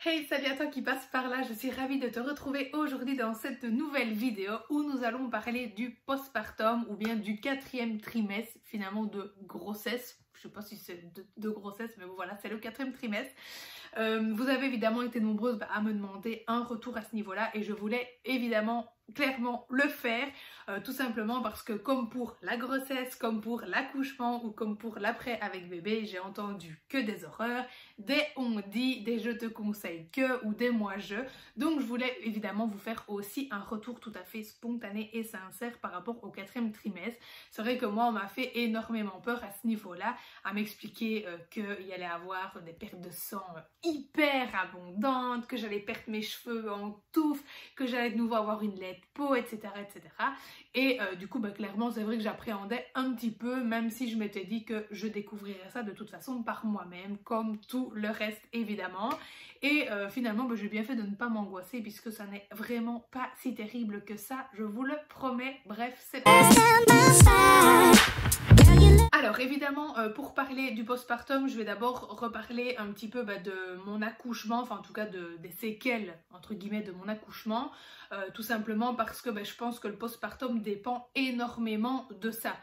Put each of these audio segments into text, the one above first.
Hey, salut à toi qui passe par là, je suis ravie de te retrouver aujourd'hui dans cette nouvelle vidéo où nous allons parler du postpartum ou bien du 4e trimestre finalement de grossesse. Je sais pas si c'est de grossesse, mais bon voilà, c'est le 4e trimestre. Vous avez évidemment été nombreuses à me demander un retour à ce niveau-là et je voulais évidemment clairement le faire, tout simplement parce que comme pour la grossesse, comme pour l'accouchement ou comme pour l'après avec bébé, j'ai entendu que des horreurs, des on dit, des je te conseille que ou des moi je. Donc je voulais évidemment vous faire aussi un retour tout à fait spontané et sincère par rapport au 4e trimestre. C'est vrai que moi on m'a fait énormément peur à ce niveau-là, à m'expliquer qu'il y allait avoir des pertes de sang hyper abondantes, que j'allais perdre mes cheveux en touffe, que j'allais de nouveau avoir une laide peau, etc. etc. Et du coup, clairement, c'est vrai que j'appréhendais un petit peu, même si je m'étais dit que je découvrirais ça de toute façon par moi-même, comme tout le reste évidemment. Et finalement, j'ai bien fait de ne pas m'angoisser puisque ça n'est vraiment pas si terrible que ça, je vous le promets. Bref, c'est parti. Alors évidemment, pour parler du postpartum, je vais d'abord reparler un petit peu de mon accouchement, enfin en tout cas des séquelles entre guillemets de mon accouchement, tout simplement parce que je pense que le postpartum dépend énormément de ça.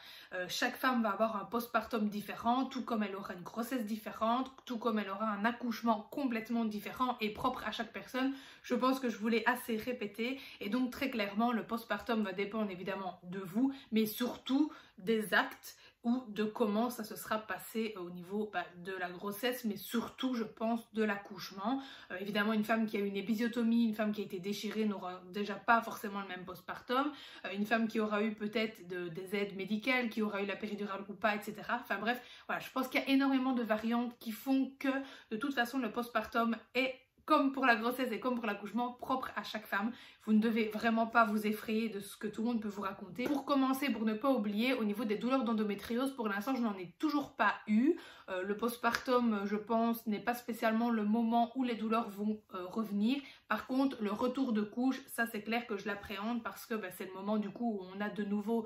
Chaque femme va avoir un postpartum différent, tout comme elle aura une grossesse différente, tout comme elle aura un accouchement complètement différent et propre à chaque personne. Je pense que je vous l'ai assez répété et donc très clairement le postpartum va dépendre évidemment de vous, mais surtout des actes ou de comment ça se sera passé au niveau de la grossesse, mais surtout je pense de l'accouchement. Évidemment une femme qui a eu une épisiotomie, une femme qui a été déchirée n'aura déjà pas forcément le même postpartum, une femme qui aura eu peut-être des aides médicales, qui aura eu la péridurale ou pas, etc. Enfin bref, voilà, je pense qu'il y a énormément de variantes qui font que de toute façon le postpartum est, comme pour la grossesse et comme pour l'accouchement, propre à chaque femme. Vous ne devez vraiment pas vous effrayer de ce que tout le monde peut vous raconter. Pour commencer, pour ne pas oublier, au niveau des douleurs d'endométriose, pour l'instant, je n'en ai toujours pas eu. Le postpartum, je pense, n'est pas spécialement le moment où les douleurs vont revenir. Par contre, le retour de couche, ça c'est clair que je l'appréhende parce que c'est le moment du coup où on a de nouveau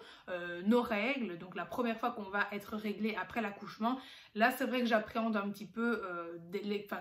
nos règles. Donc la première fois qu'on va être réglé après l'accouchement. Là, c'est vrai que j'appréhende un petit peu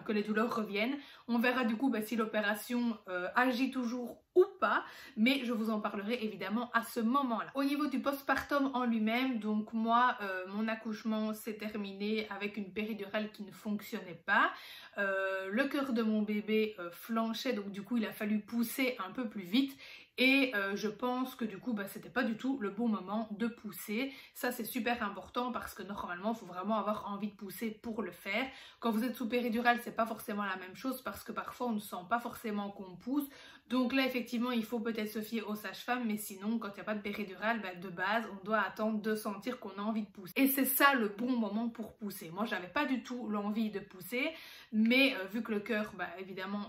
que les douleurs reviennent. On verra du coup si l'opération agit toujours ou pas, mais je vous en parlerai évidemment à ce moment-là. Au niveau du postpartum en lui-même, donc moi, mon accouchement s'est terminé avec une péridurale qui ne fonctionnait pas. Le cœur de mon bébé flanchait, donc du coup il a fallu pousser un peu plus vite. Et je pense que du coup c'était pas du tout le bon moment de pousser. Ça c'est super important parce que normalement il faut vraiment avoir envie de pousser pour le faire. Quand vous êtes sous péridurale c'est pas forcément la même chose parce que parfois on ne sent pas forcément qu'on pousse. Donc là effectivement il faut peut-être se fier aux sages-femmes, mais sinon quand il n'y a pas de péridurale, de base on doit attendre de sentir qu'on a envie de pousser. Et c'est ça le bon moment pour pousser. Moi j'avais pas du tout l'envie de pousser, mais vu que le cœur évidemment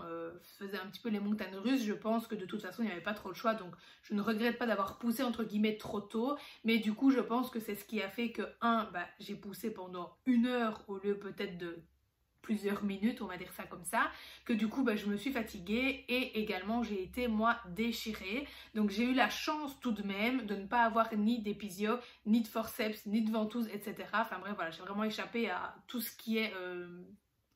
faisait un petit peu les montagnes russes, je pense que de toute façon il n'y avait pas trop le choix, donc je ne regrette pas d'avoir poussé entre guillemets trop tôt, mais du coup je pense que c'est ce qui a fait que j'ai poussé pendant 1 heure au lieu peut-être de plusieurs minutes, on va dire ça comme ça, que du coup je me suis fatiguée et également j'ai été moi déchirée. Donc j'ai eu la chance tout de même de ne pas avoir ni d'épisio, ni de forceps, ni de ventouse, etc. Enfin bref voilà, j'ai vraiment échappé à tout ce qui est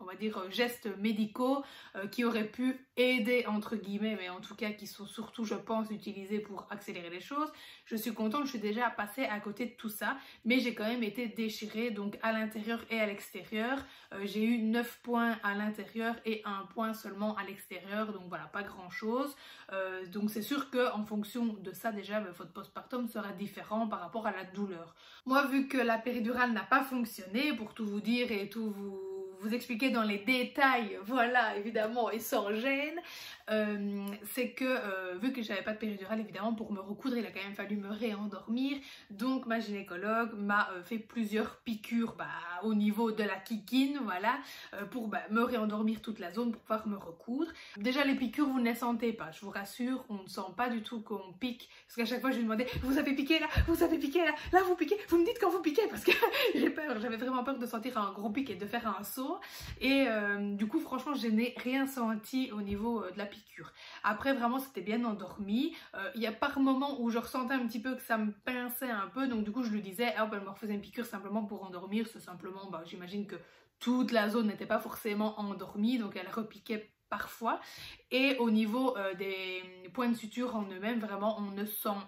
on va dire gestes médicaux qui auraient pu aider entre guillemets, mais en tout cas qui sont surtout je pense utilisés pour accélérer les choses. Je suis contente, je suis déjà passée à côté de tout ça, mais j'ai quand même été déchirée donc à l'intérieur et à l'extérieur. J'ai eu 9 points à l'intérieur et 1 point seulement à l'extérieur, donc voilà, pas grand chose. Donc c'est sûr qu'en fonction de ça déjà votre postpartum sera différent par rapport à la douleur. Moi vu que la péridurale n'a pas fonctionné, pour tout vous dire et tout vous expliquer dans les détails, voilà, évidemment, et sans gêne, c'est que vu que j'avais pas de péridurale, évidemment, pour me recoudre, il a quand même fallu me réendormir. Donc ma gynécologue m'a fait plusieurs piqûres au niveau de la kikine, voilà, pour me réendormir toute la zone pour pouvoir me recoudre. Déjà les piqûres, vous ne les sentez pas, je vous rassure, on ne sent pas du tout qu'on pique, parce qu'à chaque fois je lui demandais, vous avez piqué là, vous avez piqué là, là vous piquez, vous me dites quand vous piquez, parce que j'ai peur, j'avais vraiment peur de sentir un gros pic et de faire un saut. Et du coup franchement je n'ai rien senti au niveau de la piqûre. Après vraiment c'était bien endormi. Il y a par moments où je ressentais un petit peu que ça me pinçait un peu, donc du coup je lui disais elle me refaisait une piqûre simplement pour endormir. C'est simplement j'imagine que toute la zone n'était pas forcément endormie, donc elle repiquait parfois. Et au niveau des points de suture en eux-mêmes, vraiment on ne sent...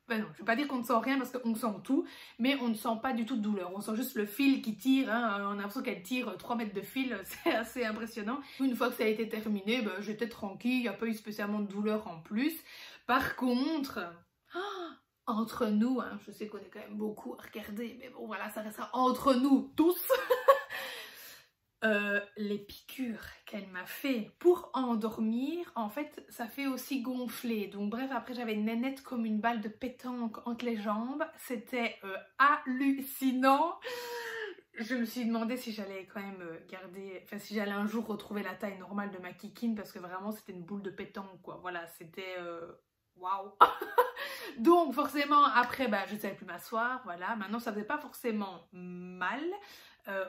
Ben non, je ne vais pas dire qu'on ne sent rien parce qu'on sent tout, mais on ne sent pas du tout de douleur. On sent juste le fil qui tire, hein. On a l'impression qu'elle tire 3 mètres de fil, c'est assez impressionnant. Une fois que ça a été terminé, ben, j'étais tranquille, il n'y a pas eu spécialement de douleur en plus. Par contre, entre nous, hein, je sais qu'on est quand même beaucoup à regarder, mais bon voilà, ça restera entre nous tous. Les piqûres qu'elle m'a fait pour endormir, en fait, ça fait aussi gonfler. Donc bref, après j'avais une nénette comme une balle de pétanque entre les jambes. C'était hallucinant. Je me suis demandé si j'allais quand même garder... Enfin, si j'allais un jour retrouver la taille normale de ma kikine, parce que vraiment, c'était une boule de pétanque, quoi. Voilà, c'était... Waouh. Donc forcément, après, bah, je ne savais plus m'asseoir, voilà. Maintenant, ça faisait pas forcément mal.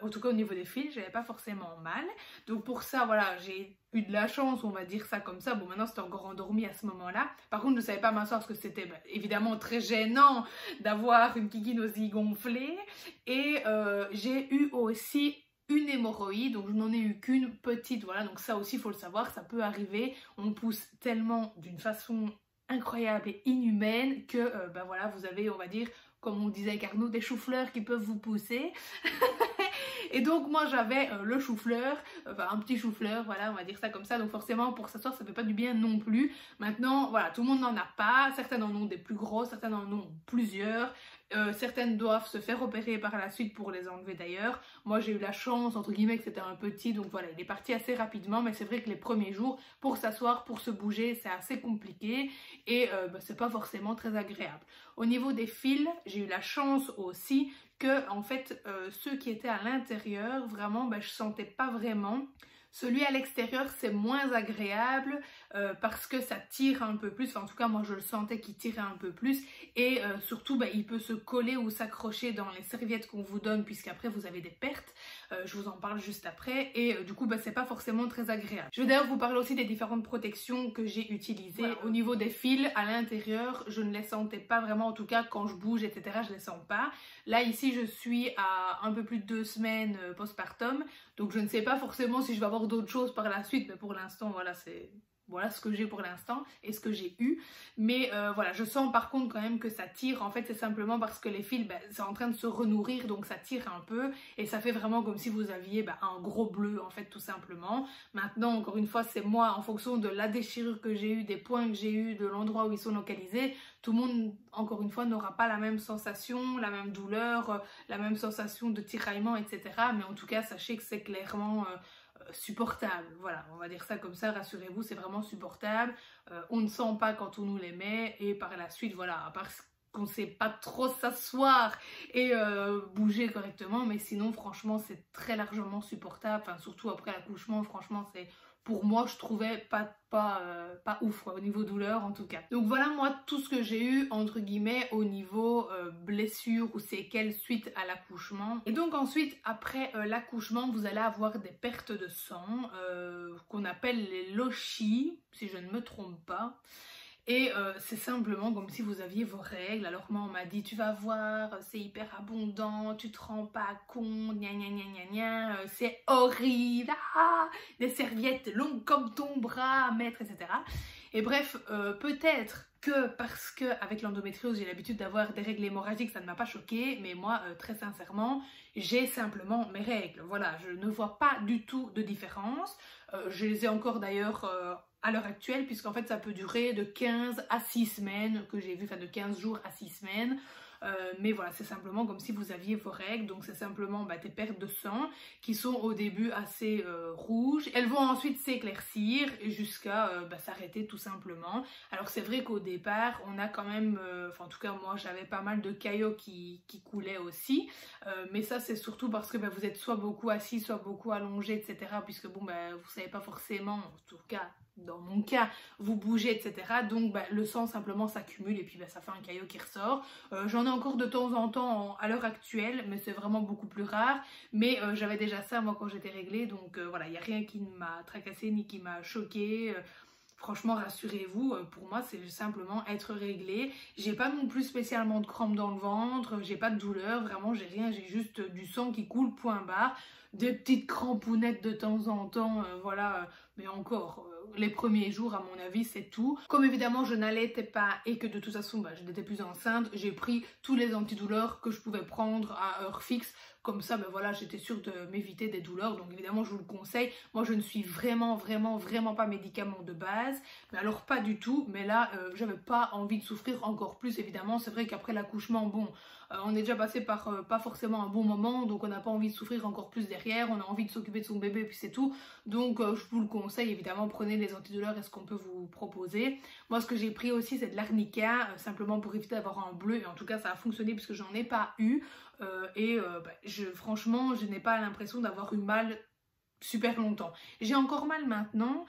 En tout cas au niveau des fils, j'avais pas forcément mal. Donc pour ça, voilà, j'ai eu de la chance, on va dire ça comme ça. Bon, maintenant c'était encore endormi à ce moment-là. Par contre, je ne savais pas m'asseoir parce que c'était évidemment très gênant d'avoir une kikine aussi gonflée. Et j'ai eu aussi une hémorroïde, donc je n'en ai eu qu'une petite, voilà. Donc ça aussi, il faut le savoir, ça peut arriver. On pousse tellement d'une façon incroyable et inhumaine que, ben voilà, vous avez, on va dire, comme on disait avec Arnaud, des choux-fleurs qui peuvent vous pousser. Et donc moi j'avais le chou-fleur, enfin un petit chou-fleur, voilà, on va dire ça comme ça. Donc forcément pour s'asseoir ça fait pas du bien non plus. Maintenant voilà, tout le monde n'en a pas, certaines en ont des plus gros, certaines en ont plusieurs. Certaines doivent se faire opérer par la suite pour les enlever d'ailleurs. Moi j'ai eu la chance entre guillemets que c'était un petit, donc voilà, il est parti assez rapidement. Mais c'est vrai que les premiers jours pour s'asseoir, pour se bouger, c'est assez compliqué. Et c'est pas forcément très agréable. Au niveau des fils, j'ai eu la chance aussi que en fait ceux qui étaient à l'intérieur, vraiment je sentais pas vraiment. Celui à l'extérieur c'est moins agréable parce que ça tire un peu plus, enfin, en tout cas moi je le sentais qu'il tirait un peu plus et surtout il peut se coller ou s'accrocher dans les serviettes qu'on vous donne puisqu'après vous avez des pertes, je vous en parle juste après et du coup c'est pas forcément très agréable. Je vais d'ailleurs vous parler aussi des différentes protections que j'ai utilisées. Voilà. Au niveau des fils à l'intérieur je ne les sentais pas vraiment, en tout cas quand je bouge etc je les sens pas. Là ici je suis à un peu plus de 2 semaines postpartum, donc je ne sais pas forcément si je vais avoir d'autres choses par la suite, mais pour l'instant voilà c'est... Voilà ce que j'ai pour l'instant et ce que j'ai eu. Mais voilà, je sens par contre quand même que ça tire. En fait, c'est simplement parce que les fils, c'est en train de se renourrir. Donc ça tire un peu. Et ça fait vraiment comme si vous aviez un gros bleu, en fait, tout simplement. Maintenant, encore une fois, c'est moi, en fonction de la déchirure que j'ai eue, des points que j'ai eus, de l'endroit où ils sont localisés. Tout le monde, encore une fois, n'aura pas la même sensation, la même douleur, la même sensation de tiraillement, etc. Mais en tout cas, sachez que c'est clairement... supportable, voilà, on va dire ça comme ça, rassurez-vous, c'est vraiment supportable. On ne sent pas quand on nous les met et par la suite, voilà, à part qu'on ne sait pas trop s'asseoir et bouger correctement, mais sinon franchement c'est très largement supportable, enfin surtout après l'accouchement, franchement c'est... Pour moi, je trouvais pas ouf quoi, au niveau douleur en tout cas. Donc voilà moi tout ce que j'ai eu entre guillemets au niveau blessure ou séquelles suite à l'accouchement. Et donc ensuite après l'accouchement vous allez avoir des pertes de sang qu'on appelle les lochies si je ne me trompe pas. Et c'est simplement comme si vous aviez vos règles. Alors moi on m'a dit tu vas voir, c'est hyper abondant, tu te rends pas compte, gna gna gna gna gna, c'est horrible, des serviettes longues comme ton bras à mettre, etc. Et bref, peut-être que parce que avec l'endométriose j'ai l'habitude d'avoir des règles hémorragiques, ça ne m'a pas choqué, mais moi très sincèrement j'ai simplement mes règles. Voilà, je ne vois pas du tout de différence. Je les ai encore d'ailleurs à l'heure actuelle, puisqu'en fait ça peut durer de 15 à 6 semaines, que j'ai vu, enfin de 15 jours à 6 semaines. Mais voilà, c'est simplement comme si vous aviez vos règles, donc c'est simplement des pertes de sang qui sont au début assez rouges. Elles vont ensuite s'éclaircir jusqu'à s'arrêter tout simplement. Alors c'est vrai qu'au départ, on a quand même, en tout cas moi j'avais pas mal de caillots qui coulaient aussi, mais ça c'est surtout parce que vous êtes soit beaucoup assis, soit beaucoup allongé, etc. Puisque bon, vous savez pas forcément, en tout cas dans mon cas, vous bougez, etc. Donc le sang simplement s'accumule et puis ça fait un caillot qui ressort. J'en ai encore de temps en temps à l'heure actuelle, mais c'est vraiment beaucoup plus rare. Mais j'avais déjà ça moi quand j'étais réglée, donc voilà, il n'y a rien qui m'a tracassée ni qui m'a choquée. Franchement, rassurez-vous, pour moi c'est simplement être réglée. J'ai pas non plus spécialement de crampes dans le ventre, j'ai pas de douleur, vraiment j'ai rien, j'ai juste du sang qui coule, point barre. des petites crampounettes de temps en temps, voilà, mais encore, les premiers jours à mon avis c'est tout. Comme évidemment je n'allaitais pas et que de toute façon je n'étais plus enceinte, j'ai pris tous les antidouleurs que je pouvais prendre à heure fixe. Comme ça, voilà, j'étais sûre de m'éviter des douleurs. Donc évidemment, je vous le conseille. Moi, je ne suis vraiment pas médicament de base. Mais alors, pas du tout. Mais là, j'avais pas envie de souffrir encore plus, évidemment. C'est vrai qu'après l'accouchement, bon, on est déjà passé par pas forcément un bon moment. Donc, on n'a pas envie de souffrir encore plus derrière. On a envie de s'occuper de son bébé, puis c'est tout. Donc, je vous le conseille, évidemment. Prenez les antidouleurs et ce qu'on peut vous proposer. Moi, ce que j'ai pris aussi, c'est de l'arnica. Simplement pour éviter d'avoir un bleu. Et en tout cas, ça a fonctionné puisque j'en ai pas eu. Franchement, je n'ai pas l'impression d'avoir eu mal super longtemps. J'ai encore mal maintenant,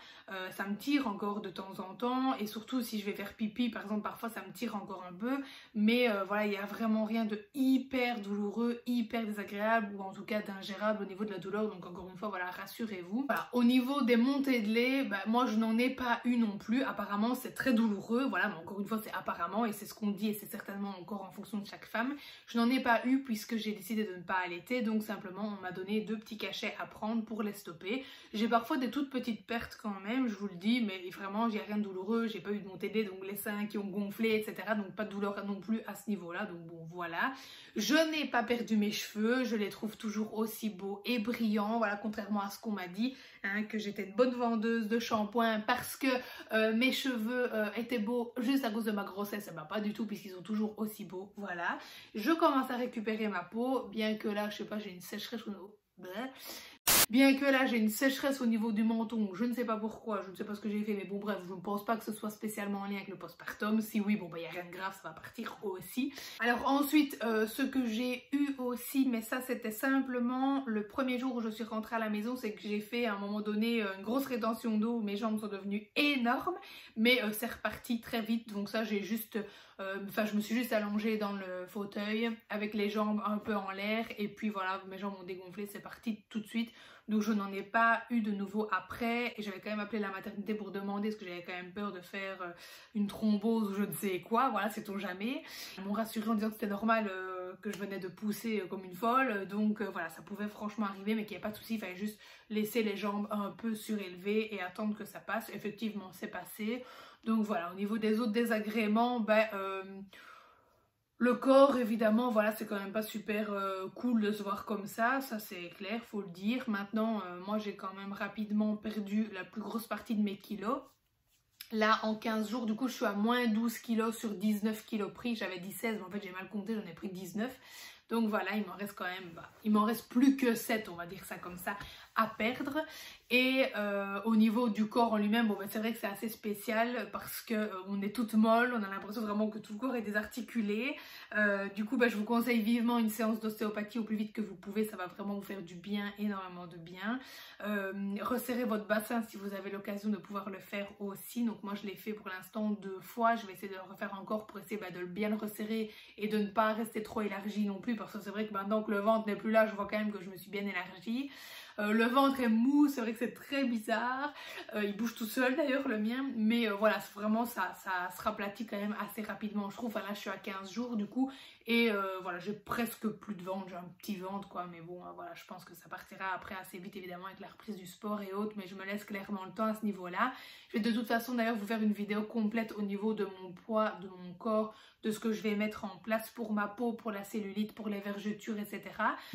ça me tire encore de temps en temps et surtout si je vais faire pipi par exemple parfois ça me tire encore un peu mais voilà il n'y a vraiment rien de hyper douloureux, hyper désagréable ou en tout cas d'ingérable au niveau de la douleur donc encore une fois voilà rassurez-vous. Voilà. Au niveau des montées de lait, moi je n'en ai pas eu non plus, apparemment c'est très douloureux, voilà mais encore une fois c'est apparemment et c'est ce qu'on dit et c'est certainement encore en fonction de chaque femme. Je n'en ai pas eu puisque j'ai décidé de ne pas allaiter donc simplement on m'a donné 2 petits cachets à prendre pour les stopper. J'ai parfois des toutes petites pertes quand même, je vous le dis, mais vraiment j'ai rien de douloureux, j'ai pas eu de montée de lait, donc les seins qui ont gonflé, etc. Donc pas de douleur non plus à ce niveau-là, donc bon voilà. Je n'ai pas perdu mes cheveux, je les trouve toujours aussi beaux et brillants, voilà, contrairement à ce qu'on m'a dit, hein, que j'étais une bonne vendeuse de shampoing parce que mes cheveux étaient beaux juste à cause de ma grossesse, pas du tout puisqu'ils sont toujours aussi beaux, voilà. Je commence à récupérer ma peau, bien que là, je sais pas, j'ai une sécheresse au niveau du menton, je ne sais pas pourquoi, je ne sais pas ce que j'ai fait, mais bon bref, je ne pense pas que ce soit spécialement en lien avec le postpartum. Si oui, bon il n'y a rien de grave, ça va partir aussi. Alors ensuite, ce que j'ai eu aussi, mais ça c'était simplement le premier jour où je suis rentrée à la maison, c'est que j'ai fait à un moment donné une grosse rétention d'eau, mes jambes sont devenues énormes, mais c'est reparti très vite, donc ça j'ai juste... je me suis juste allongée dans le fauteuil avec les jambes un peu en l'air et puis voilà, mes jambes ont dégonflé, c'est parti tout de suite. Donc je n'en ai pas eu de nouveau après et j'avais quand même appelé la maternité pour demander parce que j'avais quand même peur de faire une thrombose ou je ne sais quoi, voilà, sait-on jamais. Ils m'ont rassuré en disant que c'était normal que je venais de pousser comme une folle, donc voilà, ça pouvait franchement arriver mais qu'il n'y avait pas de souci, il fallait juste laisser les jambes un peu surélevées et attendre que ça passe. Effectivement, c'est passé. Donc voilà, au niveau des autres désagréments, le corps évidemment, voilà, c'est quand même pas super cool de se voir comme ça c'est clair, faut le dire. Maintenant, moi j'ai quand même rapidement perdu la plus grosse partie de mes kilos. Là, en 15 jours, du coup, je suis à moins 12 kilos sur 19 kilos pris. J'avais dit 16, mais en fait, j'ai mal compté, j'en ai pris 19. Donc voilà, il m'en reste quand même, il m'en reste plus que 7, on va dire ça comme ça, à perdre. Et au niveau du corps en lui-même, c'est vrai que c'est assez spécial parce que on est toute molle, on a l'impression vraiment que tout le corps est désarticulé. Du coup, je vous conseille vivement une séance d'ostéopathie au plus vite que vous pouvez, ça va vraiment vous faire du bien, énormément de bien. Resserrez votre bassin si vous avez l'occasion de pouvoir le faire aussi. Donc moi, je l'ai fait pour l'instant 2 fois, je vais essayer de le refaire encore pour essayer de bien le resserrer et de ne pas rester trop élargi non plus parce que c'est vrai que maintenant que le ventre n'est plus là, je vois quand même que je me suis bien élargie. Le ventre est mou, c'est vrai que c'est très bizarre, il bouge tout seul d'ailleurs le mien, mais voilà, vraiment ça se raplatit quand même assez rapidement je trouve. Enfin là je suis à 15 jours du coup et voilà, j'ai presque plus de ventre, j'ai un petit ventre quoi, mais bon voilà, je pense que ça partira après assez vite évidemment avec la reprise du sport et autres, mais je me laisse clairement le temps à ce niveau là. Je vais de toute façon d'ailleurs vous faire une vidéo complète au niveau de mon poids, de mon corps, de ce que je vais mettre en place pour ma peau, pour la cellulite, pour les vergetures, etc.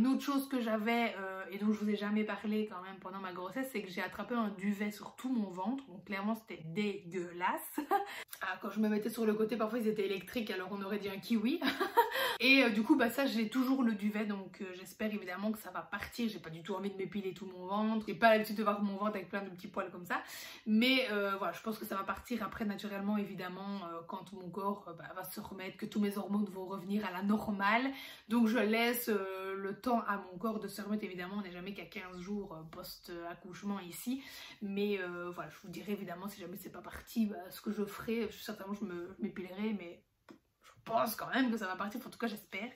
Une autre chose que j'avais et dont je vous ai jamais parlé quand même pendant ma grossesse, c'est que j'ai attrapé un duvet sur tout mon ventre, donc clairement c'était dégueulasse. Quand je me mettais sur le côté, parfois ils étaient électriques, alors on aurait dit un kiwi. Et du coup ça j'ai toujours le duvet, donc j'espère évidemment que ça va partir. J'ai pas du tout envie de m'épiler tout mon ventre, j'ai pas l'habitude de voir mon ventre avec plein de petits poils comme ça, mais voilà, je pense que ça va partir après naturellement évidemment quand mon corps va se remettre, que tous mes hormones vont revenir à la normale. Donc je laisse le temps à mon corps de se remettre, évidemment on n'est jamais qu'à 15 jours post-accouchement ici, mais voilà, je vous dirai évidemment si jamais c'est pas parti ce que je ferai. Certainement je m'épilerai, mais je pense quand même que ça va partir, en tout cas j'espère.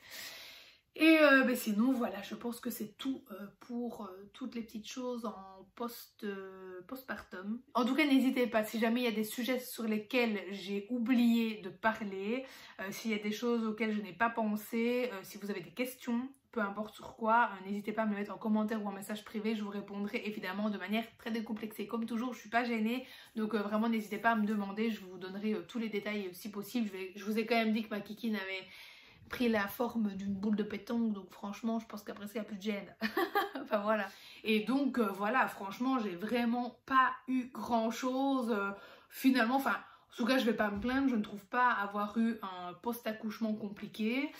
Et sinon voilà, je pense que c'est tout pour toutes les petites choses en postpartum. En tout cas, n'hésitez pas, si jamais il y a des sujets sur lesquels j'ai oublié de parler, s'il y a des choses auxquelles je n'ai pas pensé, si vous avez des questions, peu importe sur quoi, n'hésitez pas à me le mettre en commentaire ou en message privé, je vous répondrai évidemment de manière très décomplexée. Comme toujours, je ne suis pas gênée, donc vraiment n'hésitez pas à me demander, je vous donnerai tous les détails si possible. Je vous ai quand même dit que ma kikine avait pris la forme d'une boule de pétanque, donc franchement je pense qu'après ça il n'y a plus de gêne. Enfin voilà. Et donc voilà, franchement j'ai vraiment pas eu grand chose finalement, enfin en tout cas je vais pas me plaindre, je ne trouve pas avoir eu un post-accouchement compliqué,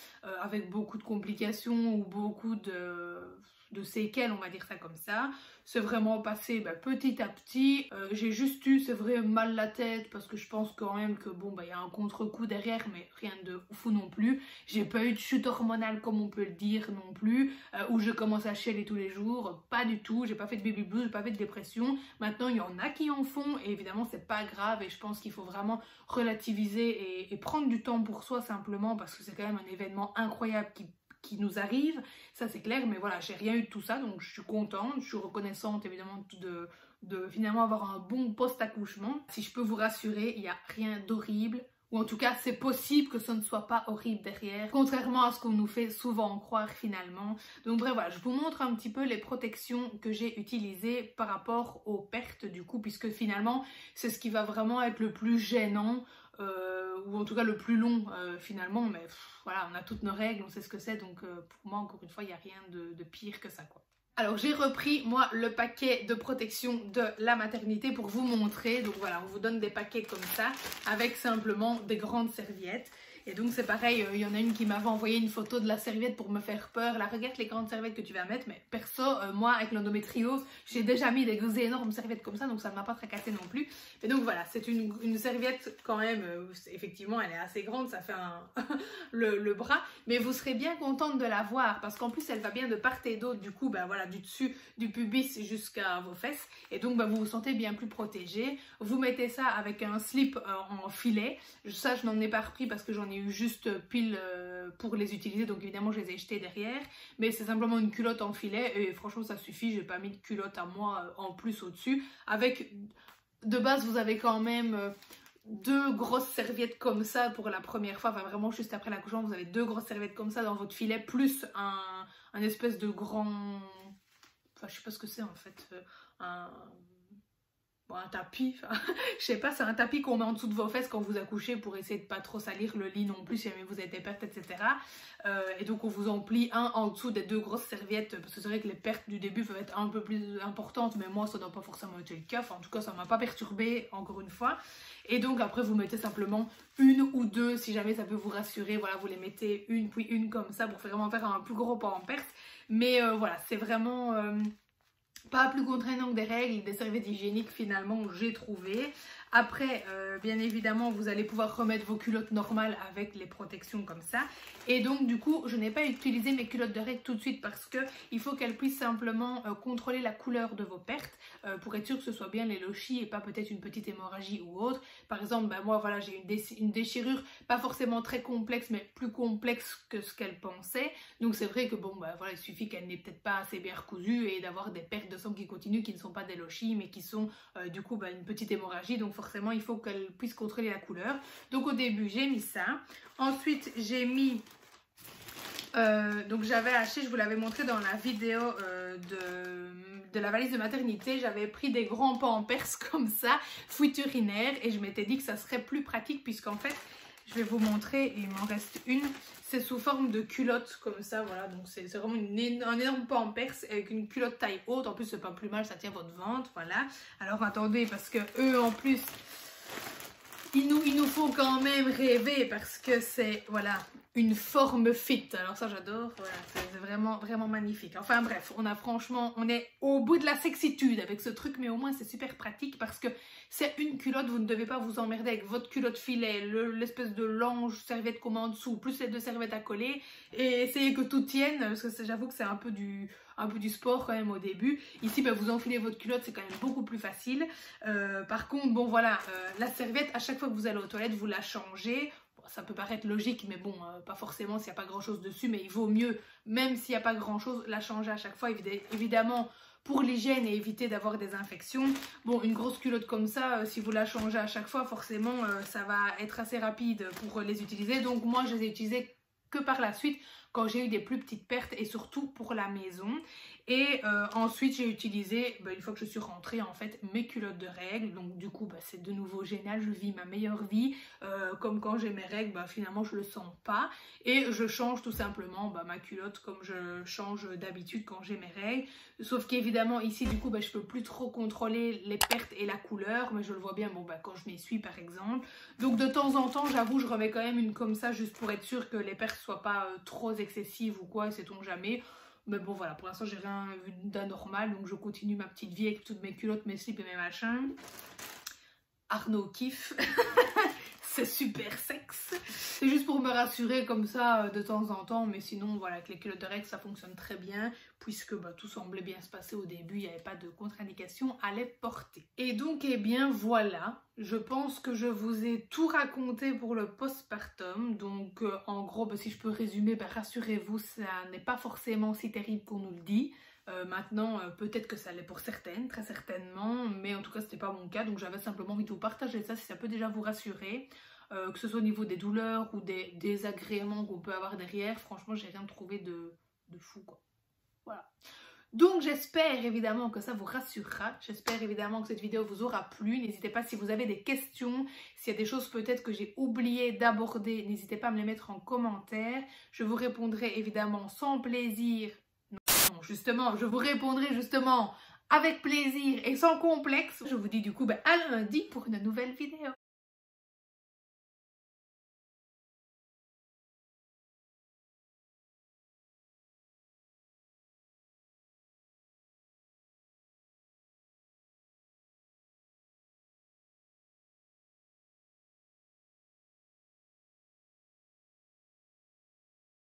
avec beaucoup de complications ou beaucoup de séquelles, on va dire ça comme ça. C'est vraiment passé petit à petit. J'ai juste eu, c'est vrai, mal la tête parce que je pense quand même que bon, il y a un contre-coup derrière, mais rien de fou non plus. J'ai pas eu de chute hormonale comme on peut le dire non plus, où je commence à chialer tous les jours. Pas du tout. J'ai pas fait de baby blues, j'ai pas fait de dépression. Maintenant, il y en a qui en font et évidemment, c'est pas grave et je pense qu'il faut vraiment relativiser et prendre du temps pour soi simplement parce que c'est quand même un événement incroyable qui nous arrive, ça c'est clair, mais voilà, j'ai rien eu de tout ça, donc je suis contente, je suis reconnaissante évidemment de finalement avoir un bon post-accouchement. Si je peux vous rassurer, il n'y a rien d'horrible, ou en tout cas c'est possible que ce ne soit pas horrible derrière, contrairement à ce qu'on nous fait souvent croire finalement. Donc bref, voilà, je vous montre un petit peu les protections que j'ai utilisées par rapport aux pertes du coup, puisque finalement c'est ce qui va vraiment être le plus gênant, ou en tout cas le plus long finalement, mais voilà, on a toutes nos règles, on sait ce que c'est, donc pour moi encore une fois il n'y a rien de pire que ça quoi. Alors j'ai repris moi le paquet de protection de la maternité pour vous montrer, donc voilà, on vous donne des paquets comme ça avec simplement des grandes serviettes. Et donc c'est pareil, il y en a une qui m'avait envoyé une photo de la serviette pour me faire peur. Là, regarde les grandes serviettes que tu vas mettre. Mais perso, moi avec l'endométriose, j'ai déjà mis des énormes serviettes comme ça, donc ça ne m'a pas tracassé non plus. Et donc voilà, c'est une serviette quand même, effectivement elle est assez grande, ça fait le bras. Mais vous serez bien contente de la voir parce qu'en plus elle va bien de part et d'autre, du coup, voilà, du dessus du pubis jusqu'à vos fesses. Et donc vous vous sentez bien plus protégé. Vous mettez ça avec un slip en filet. Ça je n'en ai pas repris parce que j'en ai eu juste pile pour les utiliser, donc évidemment je les ai jetés derrière, mais c'est simplement une culotte en filet et franchement ça suffit, j'ai pas mis de culotte à moi en plus au dessus. Avec de base vous avez quand même deux grosses serviettes comme ça pour la première fois, enfin vraiment juste après l'accouchement vous avez deux grosses serviettes comme ça dans votre filet, plus un espèce de grand, enfin je sais pas ce que c'est en fait, un tapis, enfin, je sais pas, c'est un tapis qu'on met en dessous de vos fesses quand vous accouchez pour essayer de pas trop salir le lit non plus si jamais vous êtes des pertes, etc. Et donc on vous en plie un en dessous des deux grosses serviettes parce que c'est vrai que les pertes du début peuvent être un peu plus importantes, mais moi ça n'a pas forcément été le cas, enfin, en tout cas ça m'a pas perturbé encore une fois. Et donc après vous mettez simplement une ou deux si jamais ça peut vous rassurer, voilà, vous les mettez une puis une comme ça pour vraiment faire un plus gros pas en perte. Mais voilà, c'est vraiment pas plus contraignant que des règles, des serviettes hygiéniques finalement j'ai trouvé. Après, bien évidemment, vous allez pouvoir remettre vos culottes normales avec les protections comme ça. Et donc, du coup, je n'ai pas utilisé mes culottes de règles tout de suite parce qu'il faut qu'elles puissent simplement contrôler la couleur de vos pertes pour être sûr que ce soit bien les lochies et pas peut-être une petite hémorragie ou autre. Par exemple, moi, voilà, j'ai une déchirure pas forcément très complexe, mais plus complexe que ce qu'elle pensait. Donc, c'est vrai que, voilà, il suffit qu'elle n'ait peut-être pas assez bien recousue et d'avoir des pertes de sang qui continuent, qui ne sont pas des lochies, mais qui sont, du coup, une petite hémorragie. Donc, forcément il faut qu'elle puisse contrôler la couleur. Donc au début j'ai mis ça, ensuite j'ai mis donc j'avais acheté, je vous l'avais montré dans la vidéo de la valise de maternité, j'avais pris des grands pampers comme ça, fuite urinaire, et je m'étais dit que ça serait plus pratique puisqu'en fait je vais vous montrer, il m'en reste une, c'est sous forme de culotte comme ça, voilà, donc c'est vraiment un énorme pampers avec une culotte taille haute, en plus c'est pas plus mal, ça tient votre ventre, voilà. Alors attendez, parce que eux en plus, il nous faut quand même rêver parce que c'est, voilà, une forme fit, alors ça j'adore, voilà, c'est vraiment, vraiment magnifique. Enfin bref, on est au bout de la sexitude avec ce truc, mais au moins c'est super pratique parce que c'est une culotte, vous ne devez pas vous emmerder avec votre culotte filet, l'espèce de lange serviette qu'on met en dessous, plus les deux serviettes à coller, et essayez que tout tienne, parce que j'avoue que c'est un peu du sport quand même au début. Ici, vous enfilez votre culotte, c'est quand même beaucoup plus facile. Par contre, bon voilà, la serviette, à chaque fois que vous allez aux toilettes, vous la changez. ça peut paraître logique, mais bon, pas forcément s'il n'y a pas grand chose dessus, mais il vaut mieux, même s'il n'y a pas grand chose, la changer à chaque fois, évidemment, pour l'hygiène et éviter d'avoir des infections. Bon, une grosse culotte comme ça, si vous la changez à chaque fois, forcément, ça va être assez rapide pour les utiliser. Donc moi, je les ai utilisées que par la suite, quand j'ai eu des plus petites pertes et surtout pour la maison. Et ensuite j'ai utilisé, une fois que je suis rentrée en fait, mes culottes de règles. Donc du coup c'est de nouveau génial, je vis ma meilleure vie. Comme quand j'ai mes règles, finalement je le sens pas. Et je change tout simplement ma culotte comme je change d'habitude quand j'ai mes règles. Sauf qu'évidemment ici du coup je peux plus trop contrôler les pertes et la couleur. Mais je le vois bien quand je m'essuie par exemple. Donc de temps en temps j'avoue je remets quand même une comme ça juste pour être sûre que les pertes soient pas trop excessives ou quoi, sait-on jamais. Mais bon voilà, pour l'instant j'ai rien vu d'anormal, donc je continue ma petite vie avec toutes mes culottes, mes slips et mes machins. Arnaud kiffe. C'est super sexe. C'est juste pour me rassurer comme ça de temps en temps, mais sinon voilà, avec les culottes de règles ça fonctionne très bien, puisque tout semblait bien se passer au début, il n'y avait pas de contre-indication à les porter. Et donc bien voilà, je pense que je vous ai tout raconté pour le postpartum. Donc en gros si je peux résumer, rassurez-vous, ça n'est pas forcément si terrible qu'on nous le dit. Maintenant peut-être que ça l'est pour certaines, très certainement, mais en tout cas c'était pas mon cas, donc j'avais simplement envie de vous partager ça si ça peut déjà vous rassurer, que ce soit au niveau des douleurs ou des désagréments qu'on peut avoir derrière. Franchement j'ai rien trouvé de fou quoi. Voilà. Donc j'espère évidemment que ça vous rassurera, j'espère évidemment que cette vidéo vous aura plu. N'hésitez pas si vous avez des questions, s'il y a des choses peut-être que j'ai oublié d'aborder, n'hésitez pas à me les mettre en commentaire. Je vous répondrai évidemment sans plaisir. Non, justement, je vous répondrai justement avec plaisir et sans complexe. Je vous dis du coup à lundi pour une nouvelle vidéo.